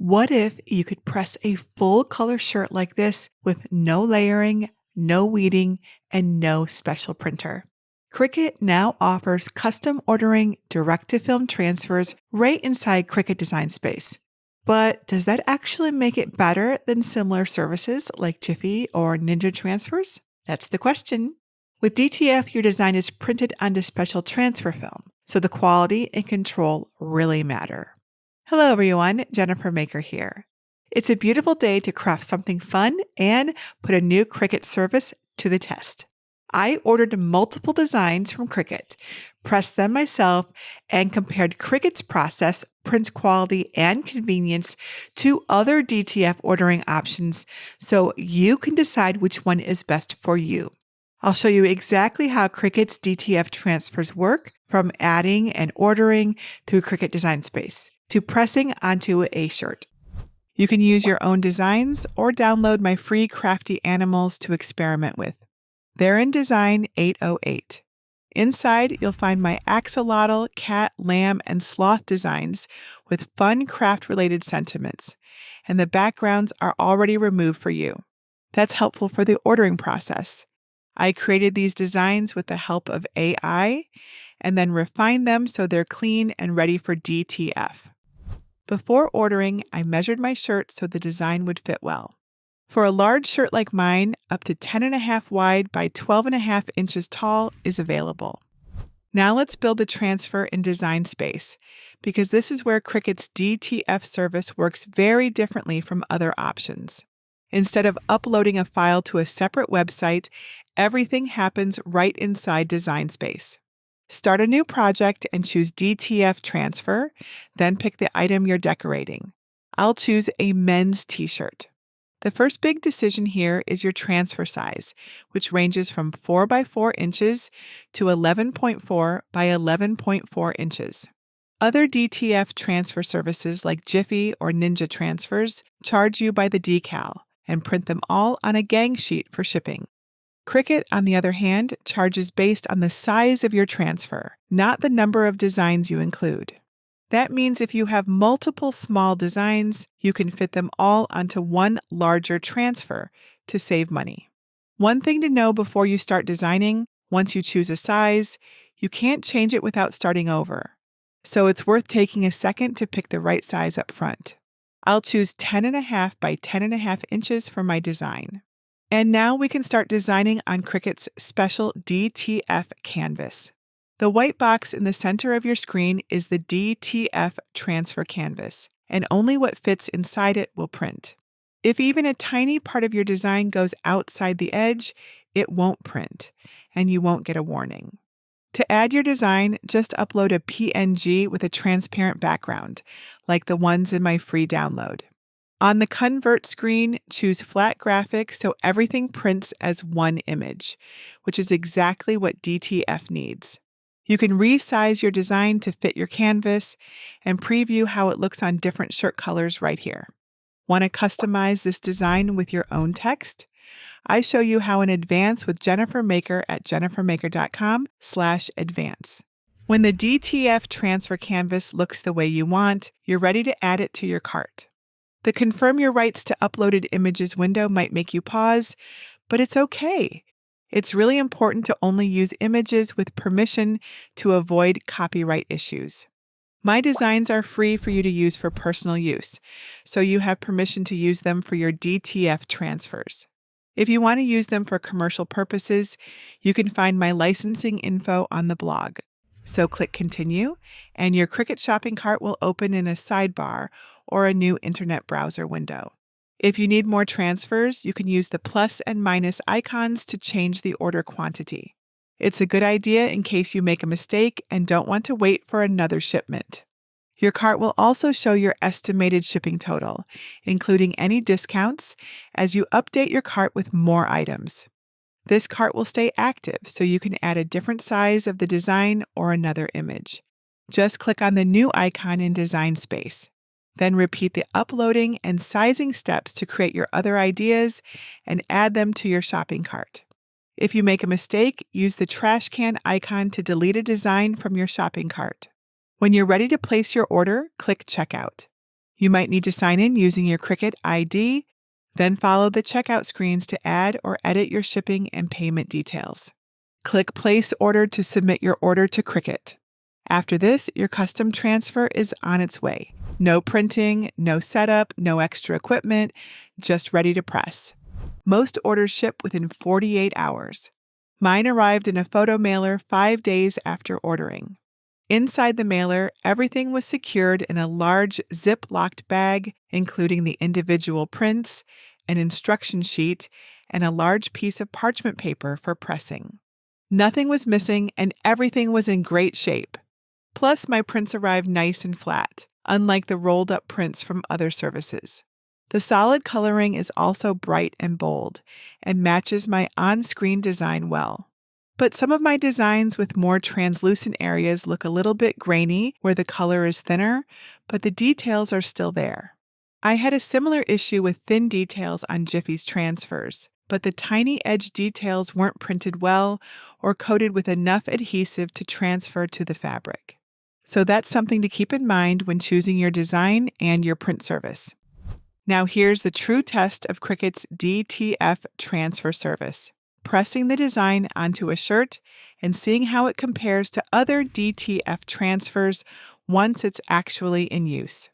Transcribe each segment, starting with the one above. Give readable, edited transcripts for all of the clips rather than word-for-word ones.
What if you could press a full color shirt like this with no layering, no weeding, and no special printer? Cricut now offers custom ordering direct-to-film transfers right inside Cricut Design Space. But does that actually make it better than similar services like Jiffy or Ninja Transfers? That's the question. With DTF, your design is printed onto special transfer film, so the quality and control really matter. Hello everyone, JenniferMaker here. It's a beautiful day to craft something fun and put a new Cricut service to the test. I ordered multiple designs from Cricut, pressed them myself, and compared Cricut's process, print quality, and convenience to other DTF ordering options so you can decide which one is best for you. I'll show you exactly how Cricut's DTF transfers work, from adding and ordering through Cricut Design Space to pressing onto a shirt. You can use your own designs or download my free crafty animals to experiment with. They're in Design 808. Inside, you'll find my axolotl, cat, lamb, and sloth designs with fun craft-related sentiments, and the backgrounds are already removed for you. That's helpful for the ordering process. I created these designs with the help of AI and then refined them so they're clean and ready for DTF. Before ordering, I measured my shirt so the design would fit well. For a large shirt like mine, up to 10.5 wide by 12.5 inches tall is available. Now let's build the transfer in Design Space, because this is where Cricut's DTF service works very differently from other options. Instead of uploading a file to a separate website, everything happens right inside Design Space. Start a new project and choose DTF Transfer, then pick the item you're decorating. I'll choose a men's t-shirt. The first big decision here is your transfer size, which ranges from 4 by 4 inches to 11.4 by 11.4 inches. Other DTF transfer services like Jiffy or Ninja Transfers charge you by the decal and print them all on a gang sheet for shipping. Cricut, on the other hand, charges based on the size of your transfer, not the number of designs you include. That means if you have multiple small designs, you can fit them all onto one larger transfer to save money. One thing to know before you start designing, once you choose a size, you can't change it without starting over. So it's worth taking a second to pick the right size up front. I'll choose 10.5 by 10.5 inches for my design. And now we can start designing on Cricut's special DTF canvas. The white box in the center of your screen is the DTF Transfer canvas, and only what fits inside it will print. If even a tiny part of your design goes outside the edge, it won't print, and you won't get a warning. To add your design, just upload a PNG with a transparent background, like the ones in my free download. On the Convert screen, choose Flat Graphic so everything prints as one image, which is exactly what DTF needs. You can resize your design to fit your canvas and preview how it looks on different shirt colors right here. Want to customize this design with your own text? I show you how in advance with JenniferMaker at jennifermaker.com/advance. When the DTF transfer canvas looks the way you want, you're ready to add it to your cart. The Confirm Your Rights to Uploaded Images window might make you pause, but it's okay. It's really important to only use images with permission to avoid copyright issues. My designs are free for you to use for personal use, so you have permission to use them for your DTF transfers. If you want to use them for commercial purposes, you can find my licensing info on the blog. So click Continue, and your Cricut shopping cart will open in a sidebar or a new internet browser window. If you need more transfers, you can use the plus and minus icons to change the order quantity. It's a good idea in case you make a mistake and don't want to wait for another shipment. Your cart will also show your estimated shipping total, including any discounts, as you update your cart with more items. This cart will stay active, so you can add a different size of the design or another image. Just click on the new icon in Design Space. Then repeat the uploading and sizing steps to create your other ideas and add them to your shopping cart. If you make a mistake, use the trash can icon to delete a design from your shopping cart. When you're ready to place your order, click Checkout. You might need to sign in using your Cricut ID, then follow the checkout screens to add or edit your shipping and payment details. Click Place Order to submit your order to Cricut. After this, your custom transfer is on its way. No printing, no setup, no extra equipment, just ready to press. Most orders ship within 48 hours. Mine arrived in a photo mailer 5 days after ordering. Inside the mailer, everything was secured in a large zip-locked bag, including the individual prints, an instruction sheet, and a large piece of parchment paper for pressing. Nothing was missing and everything was in great shape. Plus, my prints arrived nice and flat, unlike the rolled-up prints from other services. The solid coloring is also bright and bold and matches my on-screen design well. But some of my designs with more translucent areas look a little bit grainy where the color is thinner, but the details are still there. I had a similar issue with thin details on Jiffy's transfers, but the tiny edge details weren't printed well or coated with enough adhesive to transfer to the fabric. So that's something to keep in mind when choosing your design and your print service. Now here's the true test of Cricut's DTF Transfer service. Pressing the design onto a shirt and seeing how it compares to other DTF transfers once it's actually in use.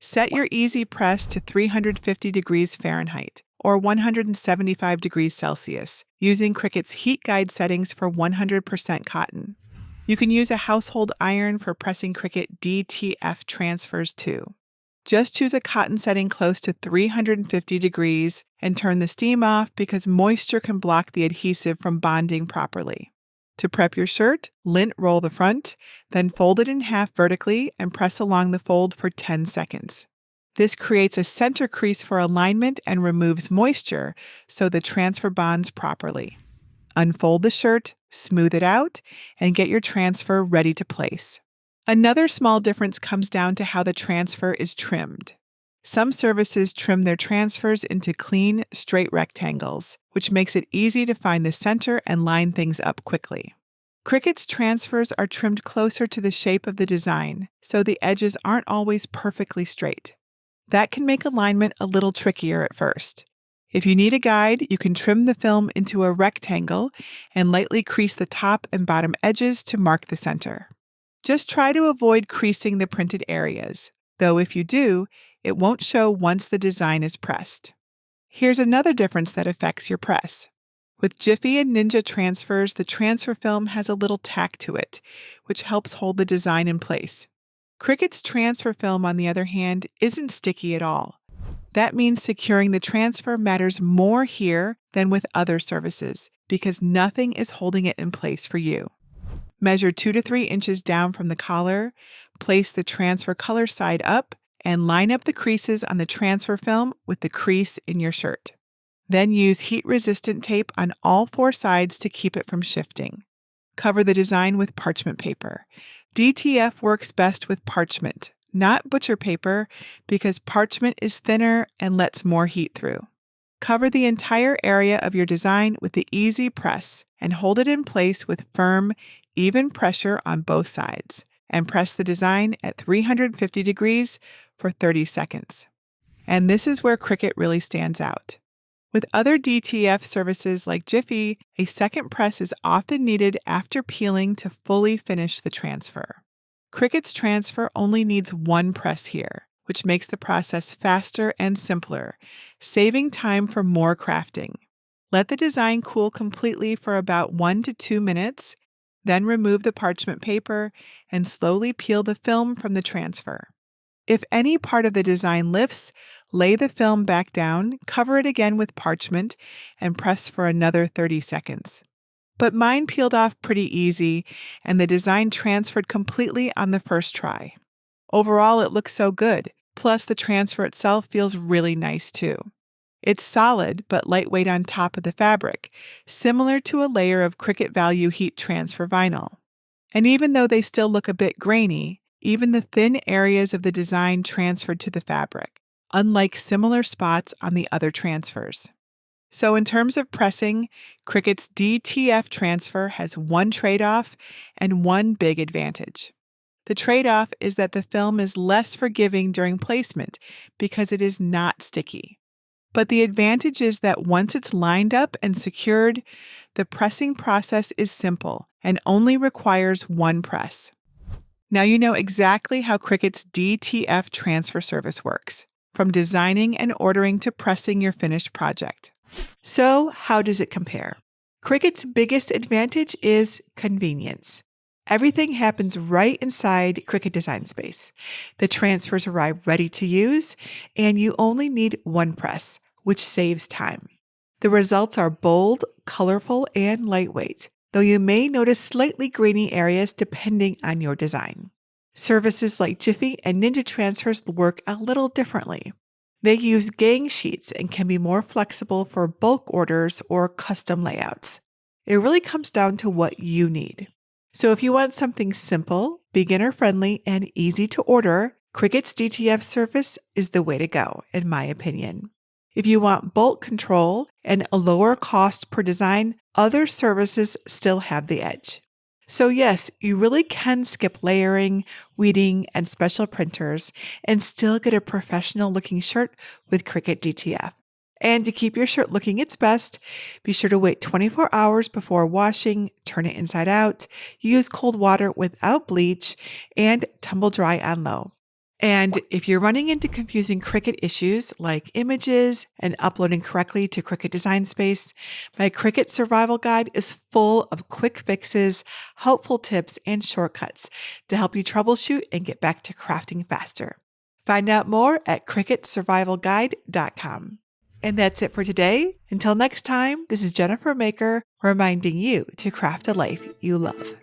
Set your easy press to 350 degrees Fahrenheit or 175 degrees Celsius using Cricut's heat guide settings for 100% cotton. You can use a household iron for pressing Cricut DTF Transfers too. Just choose a cotton setting close to 350 degrees and turn the steam off because moisture can block the adhesive from bonding properly. To prep your shirt, lint roll the front, then fold it in half vertically and press along the fold for 10 seconds. This creates a center crease for alignment and removes moisture so the transfer bonds properly. Unfold the shirt, smooth it out, and get your transfer ready to place. Another small difference comes down to how the transfer is trimmed. Some services trim their transfers into clean, straight rectangles, which makes it easy to find the center and line things up quickly. Cricut's transfers are trimmed closer to the shape of the design, so the edges aren't always perfectly straight. That can make alignment a little trickier at first. If you need a guide, you can trim the film into a rectangle and lightly crease the top and bottom edges to mark the center. Just try to avoid creasing the printed areas, though if you do, it won't show once the design is pressed. Here's another difference that affects your press. With Jiffy and Ninja transfers, the transfer film has a little tack to it, which helps hold the design in place. Cricut's transfer film, on the other hand, isn't sticky at all. That means securing the transfer matters more here than with other services, because nothing is holding it in place for you. Measure 2 to 3 inches down from the collar, place the transfer color side up, and line up the creases on the transfer film with the crease in your shirt. Then use heat-resistant tape on all 4 sides to keep it from shifting. Cover the design with parchment paper. DTF works best with parchment, not butcher paper, because parchment is thinner and lets more heat through. Cover the entire area of your design with the easy press and hold it in place with firm, even pressure on both sides, and press the design at 350 degrees for 30 seconds. And this is where Cricut really stands out. With other DTF services like Jiffy, a second press is often needed after peeling to fully finish the transfer. Cricut's transfer only needs 1 press here, which makes the process faster and simpler, saving time for more crafting. Let the design cool completely for about 1 to 2 minutes, then remove the parchment paper and slowly peel the film from the transfer. If any part of the design lifts, lay the film back down, cover it again with parchment, and press for another 30 seconds. But mine peeled off pretty easy, and the design transferred completely on the first try. Overall, it looks so good, plus the transfer itself feels really nice too. It's solid but lightweight on top of the fabric, similar to a layer of Cricut Value heat transfer vinyl. And even though they still look a bit grainy, even the thin areas of the design transferred to the fabric, unlike similar spots on the other transfers. So in terms of pressing, Cricut's DTF Transfer has one trade-off and one big advantage. The trade-off is that the film is less forgiving during placement because it is not sticky. But the advantage is that once it's lined up and secured, the pressing process is simple and only requires one press. Now you know exactly how Cricut's DTF Transfer service works, from designing and ordering to pressing your finished project. So, how does it compare? Cricut's biggest advantage is convenience. Everything happens right inside Cricut Design Space. The transfers arrive ready to use, and you only need one press, which saves time. The results are bold, colorful, and lightweight, though you may notice slightly grainy areas depending on your design. Services like Jiffy and Ninja Transfers work a little differently. They use gang sheets and can be more flexible for bulk orders or custom layouts. It really comes down to what you need. So if you want something simple, beginner-friendly, and easy to order, Cricut's DTF service is the way to go, in my opinion. If you want bulk control and a lower cost per design, other services still have the edge. So yes, you really can skip layering, weeding, and special printers and still get a professional-looking shirt with Cricut DTF. And to keep your shirt looking its best, be sure to wait 24 hours before washing, turn it inside out, use cold water without bleach, and tumble dry on low. And if you're running into confusing Cricut issues like images and uploading correctly to Cricut Design Space, my Cricut Survival Guide is full of quick fixes, helpful tips, and shortcuts to help you troubleshoot and get back to crafting faster. Find out more at CricutSurvivalGuide.com. And that's it for today. Until next time, this is JenniferMaker reminding you to craft a life you love.